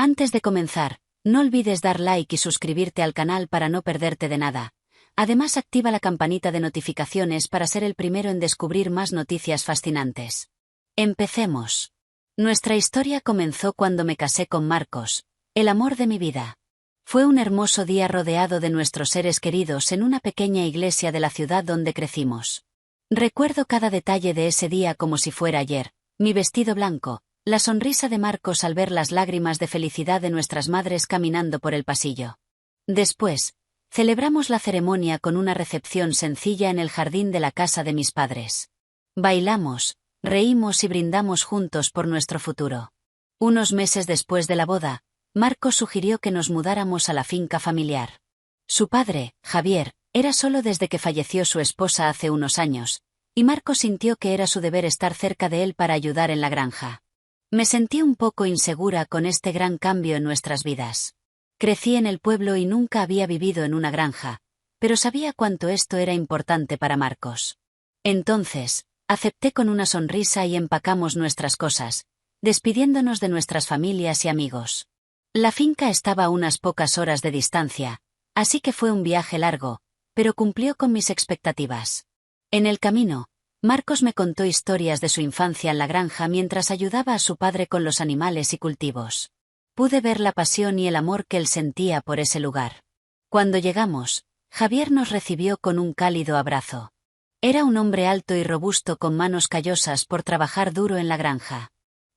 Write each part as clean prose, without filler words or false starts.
Antes de comenzar, no olvides dar like y suscribirte al canal para no perderte de nada. Además, activa la campanita de notificaciones para ser el primero en descubrir más noticias fascinantes. Empecemos. Nuestra historia comenzó cuando me casé con Marcos, el amor de mi vida. Fue un hermoso día rodeado de nuestros seres queridos en una pequeña iglesia de la ciudad donde crecimos. Recuerdo cada detalle de ese día como si fuera ayer: mi vestido blanco, la sonrisa de Marcos al ver las lágrimas de felicidad de nuestras madres caminando por el pasillo. Después, celebramos la ceremonia con una recepción sencilla en el jardín de la casa de mis padres. Bailamos, reímos y brindamos juntos por nuestro futuro. Unos meses después de la boda, Marcos sugirió que nos mudáramos a la finca familiar. Su padre, Javier, era solo desde que falleció su esposa hace unos años, y Marcos sintió que era su deber estar cerca de él para ayudar en la granja. Me sentí un poco insegura con este gran cambio en nuestras vidas. Crecí en el pueblo y nunca había vivido en una granja, pero sabía cuánto esto era importante para Marcos. Entonces, acepté con una sonrisa y empacamos nuestras cosas, despidiéndonos de nuestras familias y amigos. La finca estaba a unas pocas horas de distancia, así que fue un viaje largo, pero cumplió con mis expectativas. En el camino, Marcos me contó historias de su infancia en la granja mientras ayudaba a su padre con los animales y cultivos. Pude ver la pasión y el amor que él sentía por ese lugar. Cuando llegamos, Javier nos recibió con un cálido abrazo. Era un hombre alto y robusto con manos callosas por trabajar duro en la granja.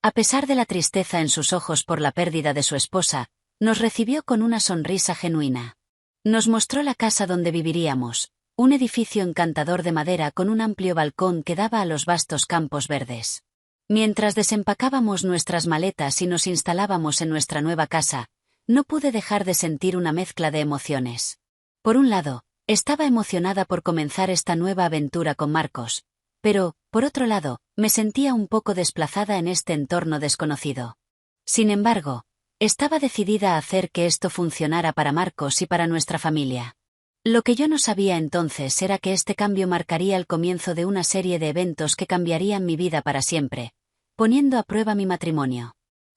A pesar de la tristeza en sus ojos por la pérdida de su esposa, nos recibió con una sonrisa genuina. Nos mostró la casa donde viviríamos, un edificio encantador de madera con un amplio balcón que daba a los vastos campos verdes. Mientras desempacábamos nuestras maletas y nos instalábamos en nuestra nueva casa, no pude dejar de sentir una mezcla de emociones. Por un lado, estaba emocionada por comenzar esta nueva aventura con Marcos, pero, por otro lado, me sentía un poco desplazada en este entorno desconocido. Sin embargo, estaba decidida a hacer que esto funcionara para Marcos y para nuestra familia. Lo que yo no sabía entonces era que este cambio marcaría el comienzo de una serie de eventos que cambiarían mi vida para siempre, poniendo a prueba mi matrimonio,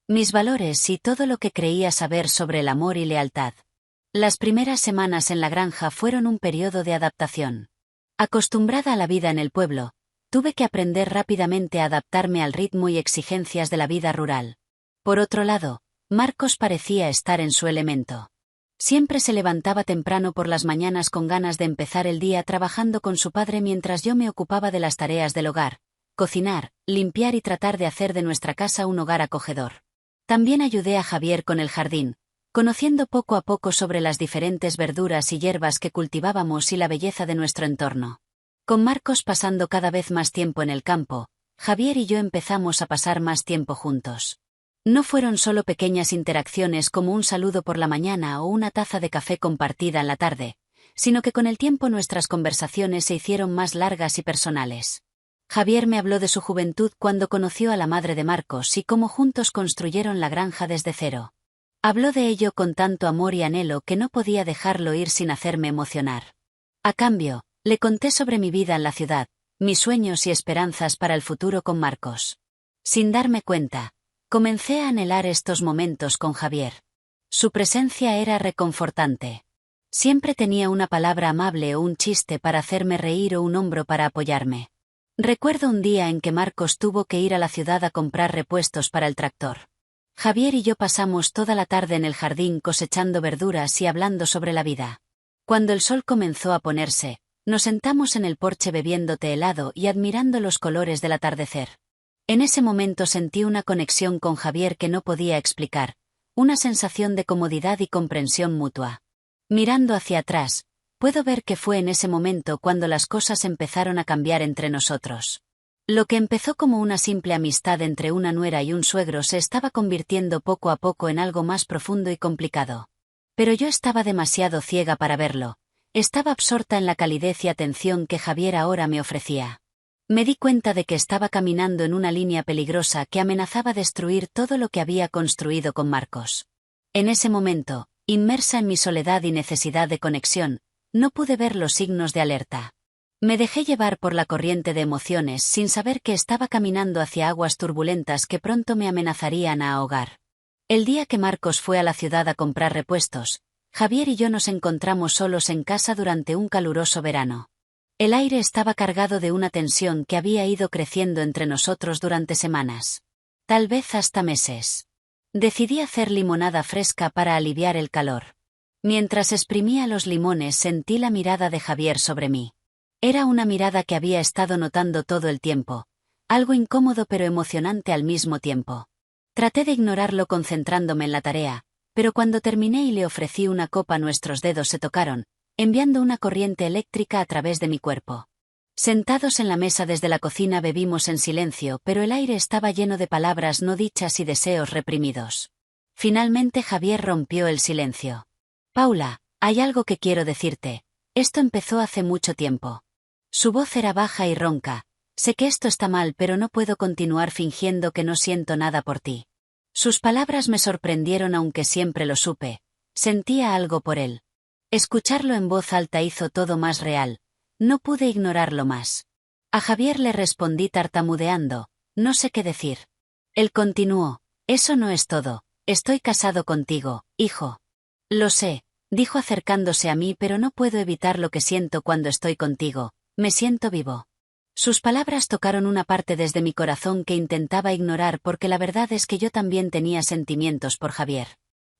mis valores y todo lo que creía saber sobre el amor y lealtad. Las primeras semanas en la granja fueron un periodo de adaptación. Acostumbrada a la vida en el pueblo, tuve que aprender rápidamente a adaptarme al ritmo y exigencias de la vida rural. Por otro lado, Marcos parecía estar en su elemento. Siempre se levantaba temprano por las mañanas con ganas de empezar el día trabajando con su padre mientras yo me ocupaba de las tareas del hogar: cocinar, limpiar y tratar de hacer de nuestra casa un hogar acogedor. También ayudé a Javier con el jardín, conociendo poco a poco sobre las diferentes verduras y hierbas que cultivábamos y la belleza de nuestro entorno. Con Marcos pasando cada vez más tiempo en el campo, Javier y yo empezamos a pasar más tiempo juntos. No fueron solo pequeñas interacciones como un saludo por la mañana o una taza de café compartida en la tarde, sino que con el tiempo nuestras conversaciones se hicieron más largas y personales. Javier me habló de su juventud cuando conoció a la madre de Marcos y cómo juntos construyeron la granja desde cero. Habló de ello con tanto amor y anhelo que no podía dejarlo ir sin hacerme emocionar. A cambio, le conté sobre mi vida en la ciudad, mis sueños y esperanzas para el futuro con Marcos. Sin darme cuenta, comencé a anhelar estos momentos con Javier. Su presencia era reconfortante. Siempre tenía una palabra amable o un chiste para hacerme reír o un hombro para apoyarme. Recuerdo un día en que Marcos tuvo que ir a la ciudad a comprar repuestos para el tractor. Javier y yo pasamos toda la tarde en el jardín cosechando verduras y hablando sobre la vida. Cuando el sol comenzó a ponerse, nos sentamos en el porche bebiendo té helado y admirando los colores del atardecer. En ese momento sentí una conexión con Javier que no podía explicar, una sensación de comodidad y comprensión mutua. Mirando hacia atrás, puedo ver que fue en ese momento cuando las cosas empezaron a cambiar entre nosotros. Lo que empezó como una simple amistad entre una nuera y un suegro se estaba convirtiendo poco a poco en algo más profundo y complicado. Pero yo estaba demasiado ciega para verlo. Estaba absorta en la calidez y atención que Javier ahora me ofrecía. Me di cuenta de que estaba caminando en una línea peligrosa que amenazaba destruir todo lo que había construido con Marcos. En ese momento, inmersa en mi soledad y necesidad de conexión, no pude ver los signos de alerta. Me dejé llevar por la corriente de emociones sin saber que estaba caminando hacia aguas turbulentas que pronto me amenazarían a ahogar. El día que Marcos fue a la ciudad a comprar repuestos, Javier y yo nos encontramos solos en casa durante un caluroso verano. El aire estaba cargado de una tensión que había ido creciendo entre nosotros durante semanas. Tal vez hasta meses. Decidí hacer limonada fresca para aliviar el calor. Mientras exprimía los limones sentí la mirada de Javier sobre mí. Era una mirada que había estado notando todo el tiempo, algo incómodo pero emocionante al mismo tiempo. Traté de ignorarlo concentrándome en la tarea, pero cuando terminé y le ofrecí una copa nuestros dedos se tocaron, enviando una corriente eléctrica a través de mi cuerpo. Sentados en la mesa desde la cocina bebimos en silencio, pero el aire estaba lleno de palabras no dichas y deseos reprimidos. Finalmente Javier rompió el silencio. Paula, hay algo que quiero decirte. Esto empezó hace mucho tiempo. Su voz era baja y ronca. Sé que esto está mal, pero no puedo continuar fingiendo que no siento nada por ti. Sus palabras me sorprendieron aunque siempre lo supe. Sentía algo por él. Escucharlo en voz alta hizo todo más real. No pude ignorarlo más. A Javier le respondí tartamudeando, no sé qué decir. Él continuó, eso no es todo, estoy casado contigo, hijo. Lo sé, dijo acercándose a mí, pero no puedo evitar lo que siento cuando estoy contigo, me siento vivo. Sus palabras tocaron una parte desde mi corazón que intentaba ignorar porque la verdad es que yo también tenía sentimientos por Javier.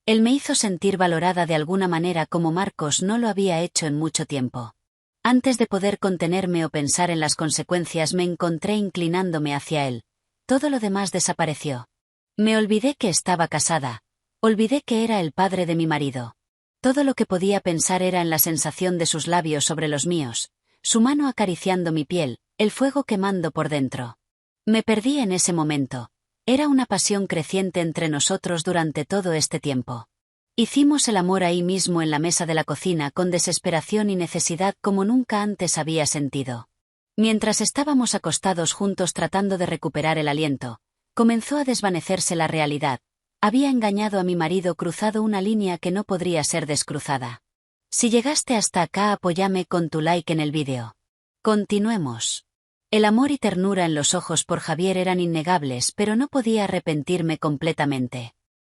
Él me hizo sentir valorada de alguna manera como Marcos no lo había hecho en mucho tiempo. Antes de poder contenerme o pensar en las consecuencias me encontré inclinándome hacia él. Todo lo demás desapareció. Me olvidé que estaba casada. Olvidé que era el padre de mi marido. Todo lo que podía pensar era en la sensación de sus labios sobre los míos, su mano acariciando mi piel, el fuego quemando por dentro. Me perdí en ese momento. Era una pasión creciente entre nosotros durante todo este tiempo. Hicimos el amor ahí mismo en la mesa de la cocina con desesperación y necesidad como nunca antes había sentido. Mientras estábamos acostados juntos tratando de recuperar el aliento, comenzó a desvanecerse la realidad. Había engañado a mi marido, cruzado una línea que no podría ser descruzada. Si llegaste hasta acá, apóyame con tu like en el vídeo. Continuemos. El amor y ternura en los ojos por Javier eran innegables, pero no podía arrepentirme completamente.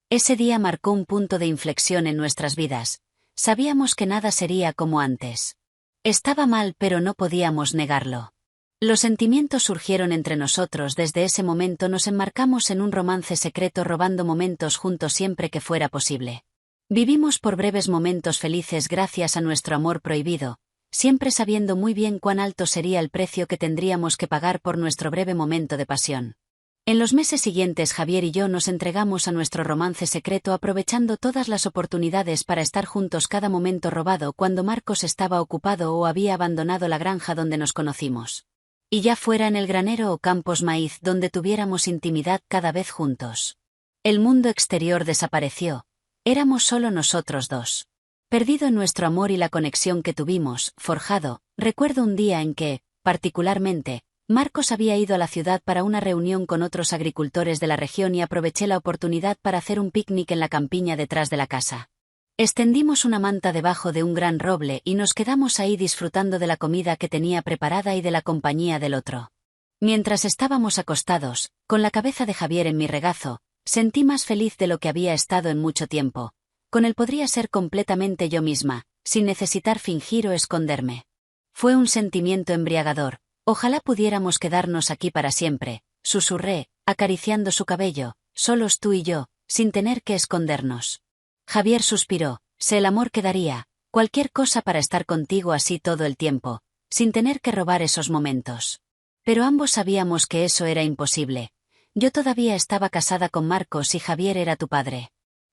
Ese día marcó un punto de inflexión en nuestras vidas. Sabíamos que nada sería como antes. Estaba mal, pero no podíamos negarlo. Los sentimientos surgieron entre nosotros. Desde ese momento nos enmarcamos en un romance secreto, robando momentos juntos siempre que fuera posible. Vivimos por breves momentos felices gracias a nuestro amor prohibido, siempre sabiendo muy bien cuán alto sería el precio que tendríamos que pagar por nuestro breve momento de pasión. En los meses siguientes Javier y yo nos entregamos a nuestro romance secreto, aprovechando todas las oportunidades para estar juntos cada momento robado cuando Marcos estaba ocupado o había abandonado la granja donde nos conocimos. Y ya fuera en el granero o campos maíz donde tuviéramos intimidad cada vez juntos. El mundo exterior desapareció. Éramos solo nosotros dos. Perdido en nuestro amor y la conexión que tuvimos, forjado, recuerdo un día en que, particularmente, Marcos había ido a la ciudad para una reunión con otros agricultores de la región y aproveché la oportunidad para hacer un picnic en la campiña detrás de la casa. Extendimos una manta debajo de un gran roble y nos quedamos ahí disfrutando de la comida que tenía preparada y de la compañía del otro. Mientras estábamos acostados, con la cabeza de Javier en mi regazo, sentí más feliz de lo que había estado en mucho tiempo. Con él podría ser completamente yo misma, sin necesitar fingir o esconderme. Fue un sentimiento embriagador. Ojalá pudiéramos quedarnos aquí para siempre, susurré, acariciando su cabello, solos tú y yo, sin tener que escondernos. Javier suspiró, sé el amor que daría, cualquier cosa para estar contigo así todo el tiempo, sin tener que robar esos momentos. Pero ambos sabíamos que eso era imposible. Yo todavía estaba casada con Marcos y Javier era tu padre.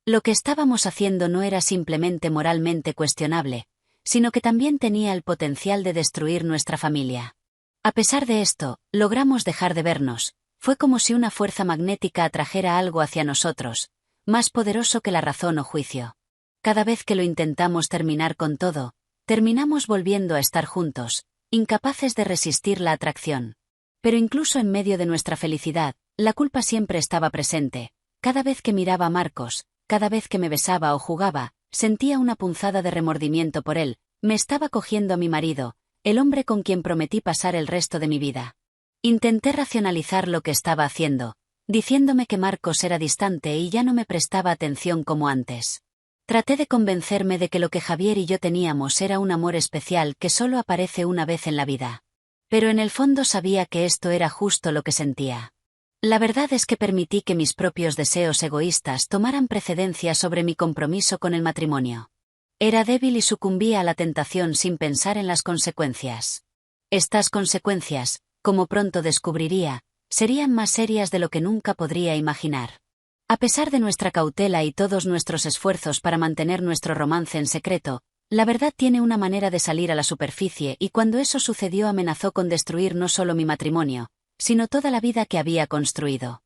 Lo que estábamos haciendo no era simplemente moralmente cuestionable, sino que también tenía el potencial de destruir nuestra familia. A pesar de esto, logramos dejar de vernos. Fue como si una fuerza magnética atrajera algo hacia nosotros, más poderoso que la razón o juicio. Cada vez que lo intentamos terminar con todo, terminamos volviendo a estar juntos, incapaces de resistir la atracción. Pero incluso en medio de nuestra felicidad, la culpa siempre estaba presente. Cada vez que miraba a Marcos, cada vez que me besaba o jugaba, sentía una punzada de remordimiento por él. Me estaba cogiendo a mi marido, el hombre con quien prometí pasar el resto de mi vida. Intenté racionalizar lo que estaba haciendo. diciéndome que Marcos era distante y ya no me prestaba atención como antes. Traté de convencerme de que lo que Javier y yo teníamos era un amor especial que solo aparece una vez en la vida. Pero en el fondo sabía que esto era justo lo que sentía. La verdad es que permití que mis propios deseos egoístas tomaran precedencia sobre mi compromiso con el matrimonio. Era débil y sucumbía a la tentación sin pensar en las consecuencias. Estas consecuencias, como pronto descubriría, serían más serias de lo que nunca podría imaginar. A pesar de nuestra cautela y todos nuestros esfuerzos para mantener nuestro romance en secreto, la verdad tiene una manera de salir a la superficie y cuando eso sucedió amenazó con destruir no solo mi matrimonio, sino toda la vida que había construido.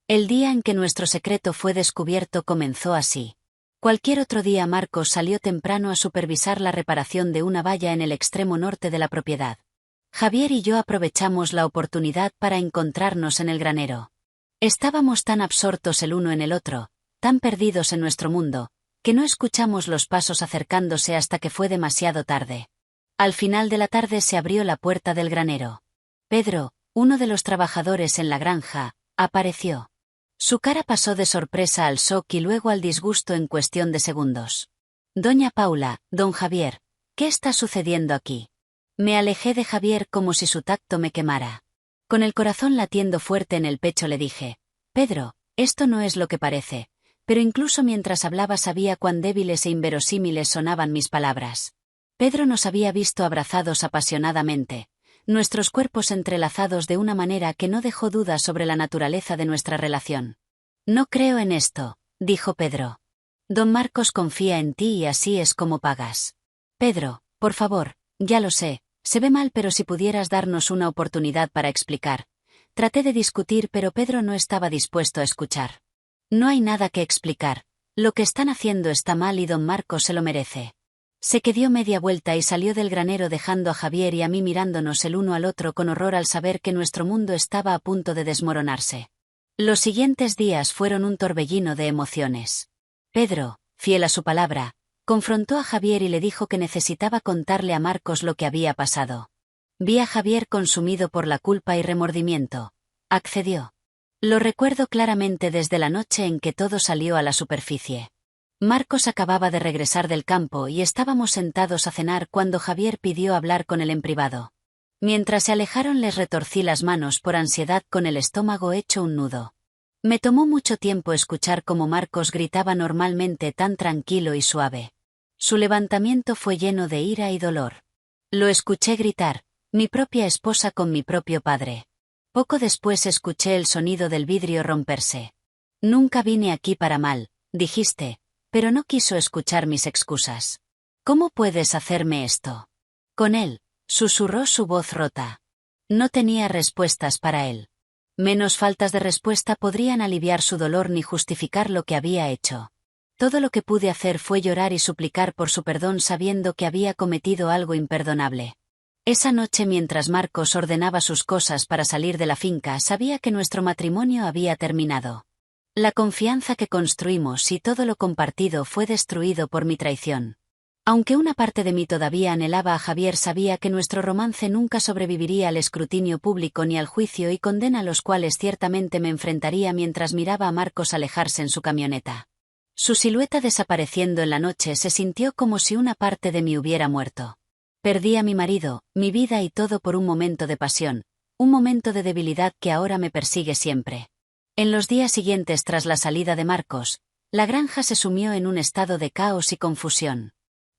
El día en que nuestro secreto fue descubierto comenzó así. Cualquier otro día Marcos salió temprano a supervisar la reparación de una valla en el extremo norte de la propiedad. Javier y yo aprovechamos la oportunidad para encontrarnos en el granero. Estábamos tan absortos el uno en el otro, tan perdidos en nuestro mundo, que no escuchamos los pasos acercándose hasta que fue demasiado tarde. Al final de la tarde se abrió la puerta del granero. Pedro, uno de los trabajadores en la granja, apareció. Su cara pasó de sorpresa al shock y luego al disgusto en cuestión de segundos. Doña Paula, don Javier, ¿qué está sucediendo aquí? Me alejé de Javier como si su tacto me quemara. Con el corazón latiendo fuerte en el pecho le dije: Pedro, esto no es lo que parece. Pero incluso mientras hablaba sabía cuán débiles e inverosímiles sonaban mis palabras. Pedro nos había visto abrazados apasionadamente, nuestros cuerpos entrelazados de una manera que no dejó dudas sobre la naturaleza de nuestra relación. No creo en esto, dijo Pedro. Don Marcos confía en ti y así es como pagas. Pedro, por favor, ya lo sé, se ve mal pero si pudieras darnos una oportunidad para explicar. Traté de discutir pero Pedro no estaba dispuesto a escuchar. No hay nada que explicar, lo que están haciendo está mal y don Marcos se lo merece. Se dio media vuelta y salió del granero dejando a Javier y a mí mirándonos el uno al otro con horror al saber que nuestro mundo estaba a punto de desmoronarse. Los siguientes días fueron un torbellino de emociones. Pedro, fiel a su palabra, confrontó a Javier y le dijo que necesitaba contarle a Marcos lo que había pasado. Vi a Javier consumido por la culpa y remordimiento. Accedió. Lo recuerdo claramente desde la noche en que todo salió a la superficie. Marcos acababa de regresar del campo y estábamos sentados a cenar cuando Javier pidió hablar con él en privado. Mientras se alejaron les retorcí las manos por ansiedad con el estómago hecho un nudo. Me tomó mucho tiempo escuchar cómo Marcos gritaba normalmente tan tranquilo y suave. Su levantamiento fue lleno de ira y dolor. Lo escuché gritar: mi propia esposa con mi propio padre. Poco después escuché el sonido del vidrio romperse. Nunca vine aquí para mal, dijiste, pero no quiso escuchar mis excusas. ¿Cómo puedes hacerme esto? Con él, susurró su voz rota. No tenía respuestas para él. Menos faltas de respuesta podrían aliviar su dolor ni justificar lo que había hecho. Todo lo que pude hacer fue llorar y suplicar por su perdón sabiendo que había cometido algo imperdonable. Esa noche mientras Marcos ordenaba sus cosas para salir de la finca sabía que nuestro matrimonio había terminado. La confianza que construimos y todo lo compartido fue destruido por mi traición. Aunque una parte de mí todavía anhelaba a Javier sabía que nuestro romance nunca sobreviviría al escrutinio público ni al juicio y condena a los cuales ciertamente me enfrentaría mientras miraba a Marcos alejarse en su camioneta. Su silueta desapareciendo en la noche se sintió como si una parte de mí hubiera muerto. Perdí a mi marido, mi vida y todo por un momento de pasión, un momento de debilidad que ahora me persigue siempre. En los días siguientes tras la salida de Marcos, la granja se sumió en un estado de caos y confusión.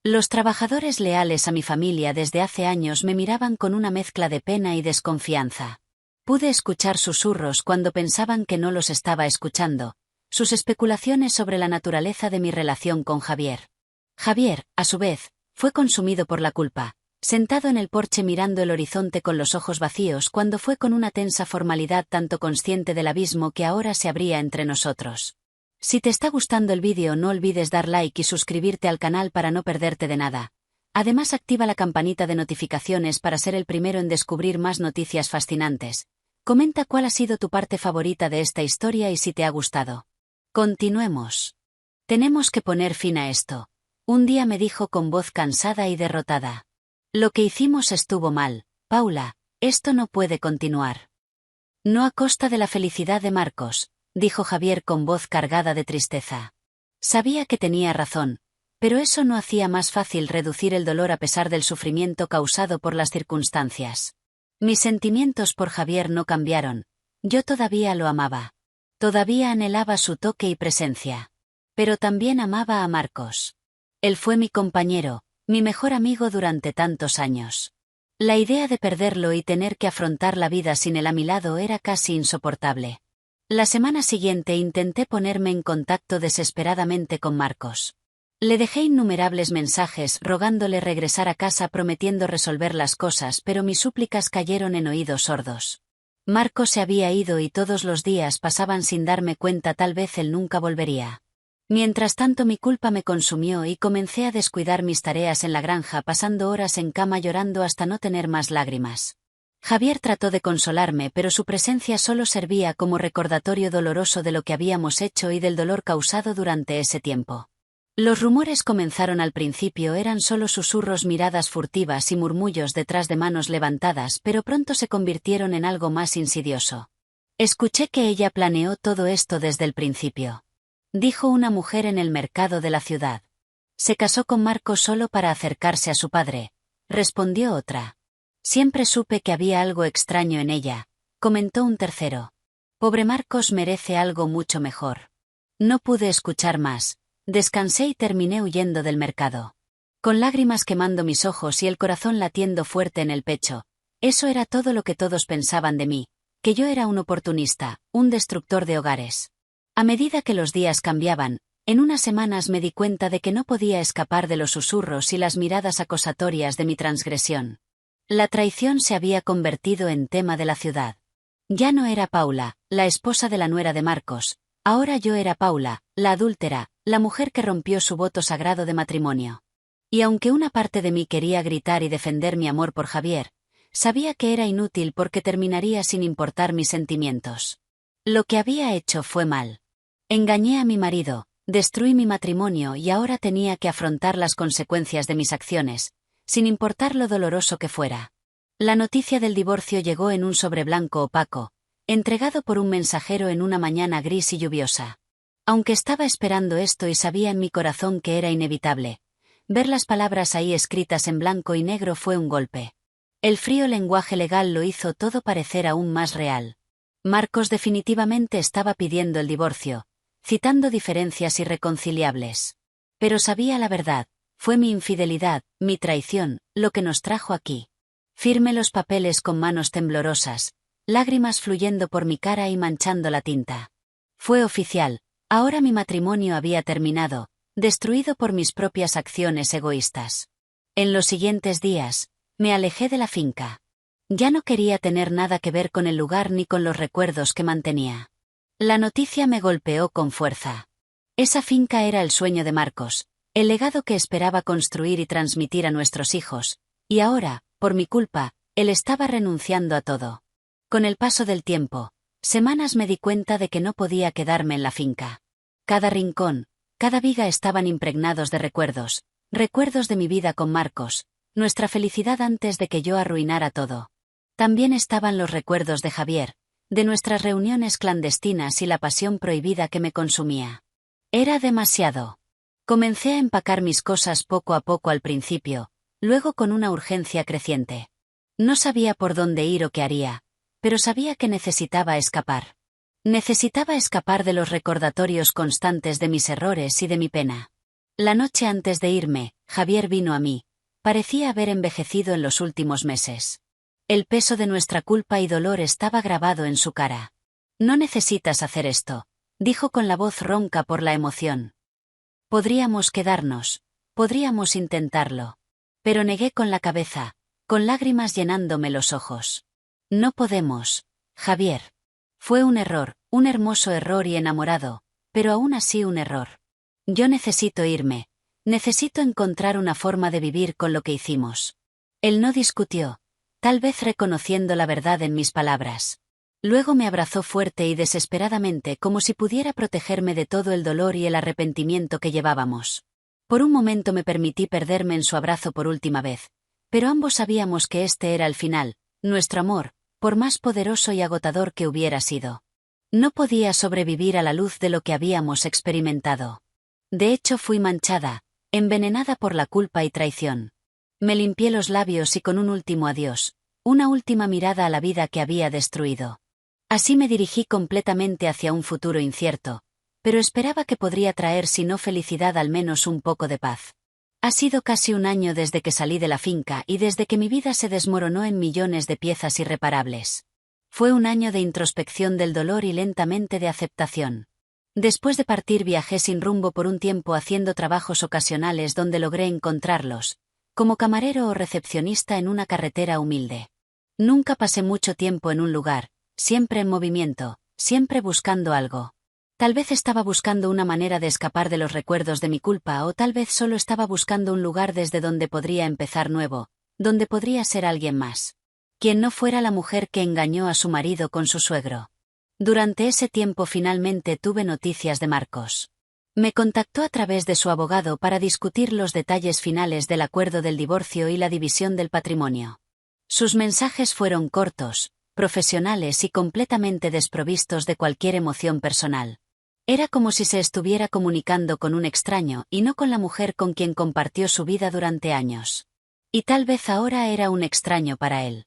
Los trabajadores leales a mi familia desde hace años me miraban con una mezcla de pena y desconfianza. Pude escuchar susurros cuando pensaban que no los estaba escuchando, sus especulaciones sobre la naturaleza de mi relación con Javier. Javier, a su vez, fue consumido por la culpa, sentado en el porche mirando el horizonte con los ojos vacíos cuando fue con una tensa formalidad tanto consciente del abismo que ahora se abría entre nosotros. Si te está gustando el vídeo no olvides dar like y suscribirte al canal para no perderte de nada. Además activa la campanita de notificaciones para ser el primero en descubrir más noticias fascinantes. Comenta cuál ha sido tu parte favorita de esta historia y si te ha gustado. Continuemos. Tenemos que poner fin a esto. Un día me dijo con voz cansada y derrotada. Lo que hicimos estuvo mal, Paula, esto no puede continuar. No a costa de la felicidad de Marcos, dijo Javier con voz cargada de tristeza. Sabía que tenía razón, pero eso no hacía más fácil reducir el dolor a pesar del sufrimiento causado por las circunstancias. Mis sentimientos por Javier no cambiaron. Yo todavía lo amaba. Todavía anhelaba su toque y presencia. Pero también amaba a Marcos. Él fue mi compañero, mi mejor amigo durante tantos años. La idea de perderlo y tener que afrontar la vida sin él a mi lado era casi insoportable. La semana siguiente intenté ponerme en contacto desesperadamente con Marcos. Le dejé innumerables mensajes rogándole regresar a casa prometiendo resolver las cosas, pero mis súplicas cayeron en oídos sordos. Marcos se había ido y todos los días pasaban sin darme cuenta, tal vez él nunca volvería. Mientras tanto mi culpa me consumió y comencé a descuidar mis tareas en la granja, pasando horas en cama llorando hasta no tener más lágrimas. Javier trató de consolarme, pero su presencia solo servía como recordatorio doloroso de lo que habíamos hecho y del dolor causado durante ese tiempo. Los rumores comenzaron al principio, eran solo susurros, miradas furtivas y murmullos detrás de manos levantadas, pero pronto se convirtieron en algo más insidioso. Escuché que ella planeó todo esto desde el principio. Dijo una mujer en el mercado de la ciudad. Se casó con Marcos solo para acercarse a su padre, respondió otra. Siempre supe que había algo extraño en ella, comentó un tercero. Pobre Marcos merece algo mucho mejor. No pude escuchar más, descansé y terminé huyendo del mercado. Con lágrimas quemando mis ojos y el corazón latiendo fuerte en el pecho. Eso era todo lo que todos pensaban de mí, que yo era un oportunista, un destructor de hogares. A medida que los días cambiaban, en unas semanas me di cuenta de que no podía escapar de los susurros y las miradas acusatorias de mi transgresión. La traición se había convertido en tema de la ciudad. Ya no era Paula, la esposa de la nuera de Marcos, ahora yo era Paula, la adúltera, la mujer que rompió su voto sagrado de matrimonio. Y aunque una parte de mí quería gritar y defender mi amor por Javier, sabía que era inútil porque terminaría sin importar mis sentimientos. Lo que había hecho fue mal. Engañé a mi marido, destruí mi matrimonio y ahora tenía que afrontar las consecuencias de mis acciones, sin importar lo doloroso que fuera. La noticia del divorcio llegó en un sobre blanco opaco, entregado por un mensajero en una mañana gris y lluviosa. Aunque estaba esperando esto y sabía en mi corazón que era inevitable, ver las palabras ahí escritas en blanco y negro fue un golpe. El frío lenguaje legal lo hizo todo parecer aún más real. Marcos definitivamente estaba pidiendo el divorcio, citando diferencias irreconciliables. Pero sabía la verdad, fue mi infidelidad, mi traición, lo que nos trajo aquí. Firmé los papeles con manos temblorosas, lágrimas fluyendo por mi cara y manchando la tinta. Fue oficial, ahora mi matrimonio había terminado, destruido por mis propias acciones egoístas. En los siguientes días, me alejé de la finca. Ya no quería tener nada que ver con el lugar ni con los recuerdos que mantenía. La noticia me golpeó con fuerza. Esa finca era el sueño de Marcos, el legado que esperaba construir y transmitir a nuestros hijos, y ahora, por mi culpa, él estaba renunciando a todo. Con el paso del tiempo, semanas me di cuenta de que no podía quedarme en la finca. Cada rincón, cada viga estaban impregnados de recuerdos, recuerdos de mi vida con Marcos, nuestra felicidad antes de que yo arruinara todo. También estaban los recuerdos de Javier, de nuestras reuniones clandestinas y la pasión prohibida que me consumía. Era demasiado. Comencé a empacar mis cosas poco a poco al principio, luego con una urgencia creciente. No sabía por dónde ir o qué haría, pero sabía que necesitaba escapar. Necesitaba escapar de los recordatorios constantes de mis errores y de mi pena. La noche antes de irme, Javier vino a mí. Parecía haber envejecido en los últimos meses. El peso de nuestra culpa y dolor estaba grabado en su cara. No necesitas hacer esto, dijo con la voz ronca por la emoción. Podríamos quedarnos, podríamos intentarlo. Pero negué con la cabeza, con lágrimas llenándome los ojos. No podemos, Javier. Fue un error, un hermoso error y enamorado, pero aún así un error. Yo necesito irme, necesito encontrar una forma de vivir con lo que hicimos. Él no discutió, tal vez reconociendo la verdad en mis palabras. Luego me abrazó fuerte y desesperadamente como si pudiera protegerme de todo el dolor y el arrepentimiento que llevábamos. Por un momento me permití perderme en su abrazo por última vez, pero ambos sabíamos que este era el final, nuestro amor, por más poderoso y agotador que hubiera sido. No podía sobrevivir a la luz de lo que habíamos experimentado. De hecho, fui manchada, envenenada por la culpa y traición. Me limpié los labios y con un último adiós, una última mirada a la vida que había destruido. Así me dirigí completamente hacia un futuro incierto, pero esperaba que podría traer si no felicidad al menos un poco de paz. Ha sido casi un año desde que salí de la finca y desde que mi vida se desmoronó en millones de piezas irreparables. Fue un año de introspección del dolor y lentamente de aceptación. Después de partir viajé sin rumbo por un tiempo haciendo trabajos ocasionales donde logré encontrarlos, como camarero o recepcionista en una carretera humilde. Nunca pasé mucho tiempo en un lugar, siempre en movimiento, siempre buscando algo. Tal vez estaba buscando una manera de escapar de los recuerdos de mi culpa o tal vez solo estaba buscando un lugar desde donde podría empezar nuevo, donde podría ser alguien más. Quien no fuera la mujer que engañó a su marido con su suegro. Durante ese tiempo finalmente tuve noticias de Marcos. Me contactó a través de su abogado para discutir los detalles finales del acuerdo del divorcio y la división del patrimonio. Sus mensajes fueron cortos, profesionales y completamente desprovistos de cualquier emoción personal. Era como si se estuviera comunicando con un extraño y no con la mujer con quien compartió su vida durante años. Y tal vez ahora era un extraño para él.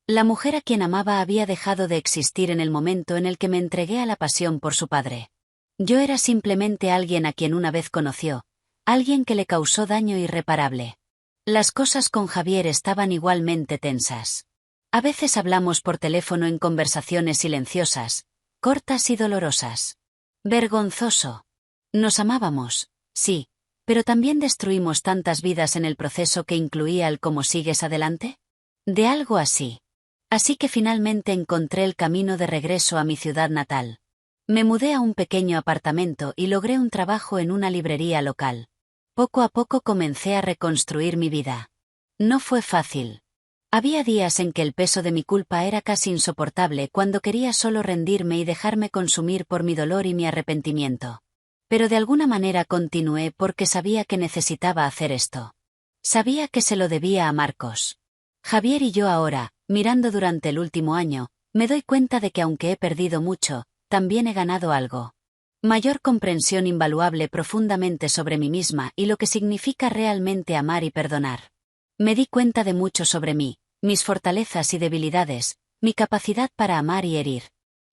La mujer a quien amaba había dejado de existir en el momento en el que me entregué a la pasión por su padre. Yo era simplemente alguien a quien una vez conoció, alguien que le causó daño irreparable. Las cosas con Javier estaban igualmente tensas. A veces hablamos por teléfono en conversaciones silenciosas, cortas y dolorosas. Vergonzoso. Nos amábamos, sí, pero también destruimos tantas vidas en el proceso que incluía el cómo sigues adelante. De algo así. Así que finalmente encontré el camino de regreso a mi ciudad natal. Me mudé a un pequeño apartamento y logré un trabajo en una librería local. Poco a poco comencé a reconstruir mi vida. No fue fácil. Había días en que el peso de mi culpa era casi insoportable cuando quería solo rendirme y dejarme consumir por mi dolor y mi arrepentimiento. Pero de alguna manera continué porque sabía que necesitaba hacer esto. Sabía que se lo debía a Marcos. Javier y yo ahora, mirando durante el último año, me doy cuenta de que aunque he perdido mucho, también he ganado algo. Mayor comprensión invaluable profundamente sobre mí misma y lo que significa realmente amar y perdonar. Me di cuenta de mucho sobre mí, mis fortalezas y debilidades, mi capacidad para amar y herir.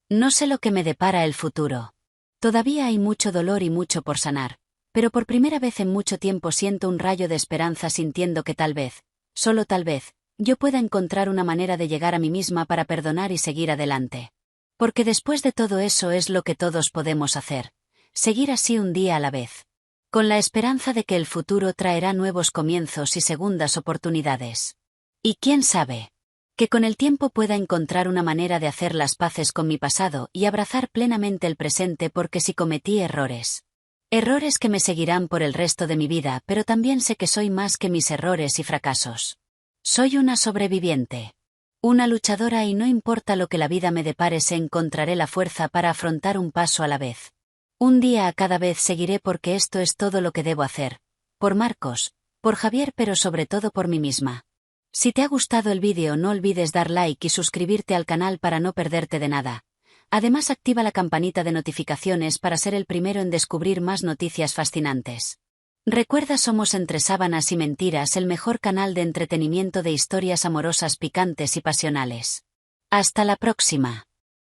No sé lo que me depara el futuro. Todavía hay mucho dolor y mucho por sanar, pero por primera vez en mucho tiempo siento un rayo de esperanza sintiendo que tal vez, solo tal vez, yo pueda encontrar una manera de llegar a mí misma para perdonar y seguir adelante. Porque después de todo eso es lo que todos podemos hacer, seguir así un día a la vez. Con la esperanza de que el futuro traerá nuevos comienzos y segundas oportunidades. Y quién sabe, que con el tiempo pueda encontrar una manera de hacer las paces con mi pasado y abrazar plenamente el presente porque si cometí errores. Errores que me seguirán por el resto de mi vida, pero también sé que soy más que mis errores y fracasos. Soy una sobreviviente. Una luchadora y no importa lo que la vida me depare, se encontraré la fuerza para afrontar un paso a la vez. Un día a cada vez seguiré porque esto es todo lo que debo hacer. Por Marcos, por Javier, pero sobre todo por mí misma. Si te ha gustado el vídeo no olvides dar like y suscribirte al canal para no perderte de nada. Además activa la campanita de notificaciones para ser el primero en descubrir más noticias fascinantes. Recuerda, somos Entre Sábanas y Mentiras, el mejor canal de entretenimiento de historias amorosas picantes y pasionales. Hasta la próxima.